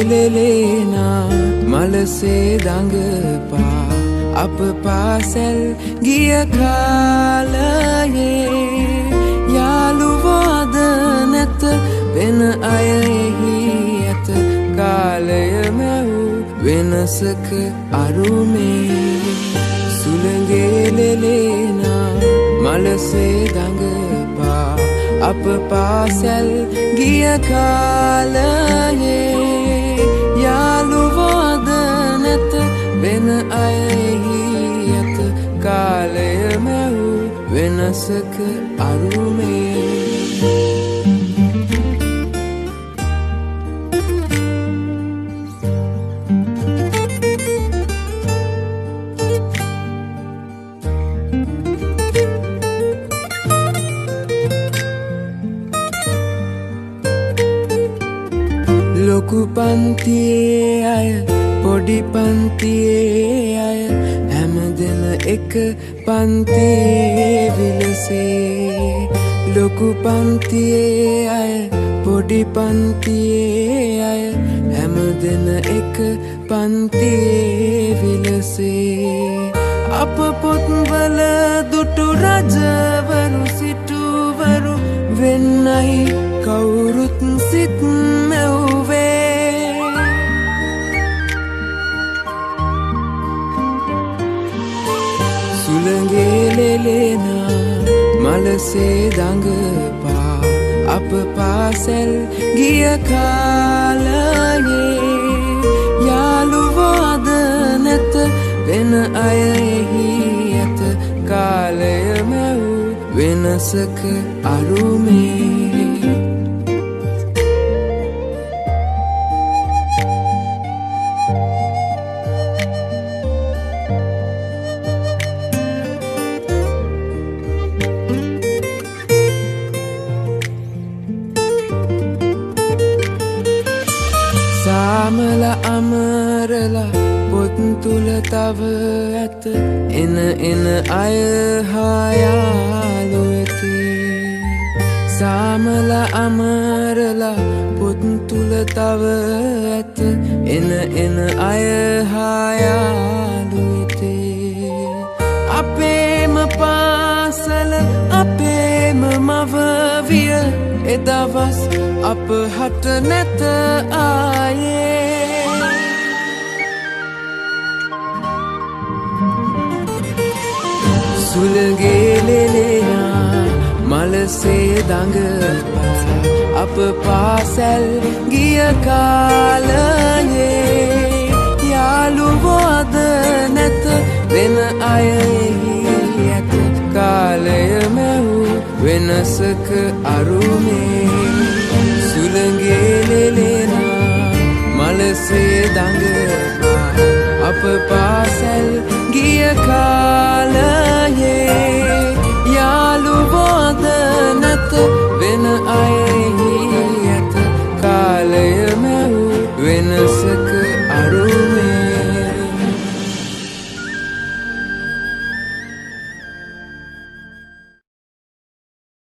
සුළඟේලෙලේනා මලසේ දඟපා අප පාසැල් ගිය කාලයේ යාළුවාද නැත වෙන අය එහි ඇත කාලය මැව් වෙනසක අරුමේ සුළඟේලෙලේනා මලසේ දඟපා අප පාසැල් ගිය කාලයේ යාළුවාද නැත වෙන අය එහි ඇත කාලය මැව් වෙනසක අරුමේ ලොකු පන්තියේ අය පොඩි පන්තියේ අය හැමදෙන එක පන්තියේ විලසේ ලොකු පන්තියේ අය පොඩි පන්තියේ අය හැමදෙන එක පන්තියේ විලසේ අප පොත්වල දුටු රජවරු සිටුවරු වෙන්නයි කවුරුත් සිත් මැව්වේ සුළඟේලෙලේනා මලසේ දඟපා අප පාසැල් ගිය කාලයේ යාළුවාද නැත වෙන අය එහි ඇත කාලය මැව් වෙනසක අරුමේ සාමල අමරලා පොත් තුල තව ඇත එන අය හායාලු ඇති සාමල අමරලා පොත් තුල තව ඇත එන අය හායාලු ඇති අපේම පාසල අපේම මව විය එදවස් අප හට නැත ආයේ සුළඟේලෙලේනා මලසේ දඟපා අප පාසැල් ගිය කාලයේ යාළුවාද නැත වෙන අය එහි ඇත කාලය මැව් වෙනසක අරුමේ සුළඟේලෙලේනා මලසේ දඟපා අප පාසැල් ගිය කාලයේ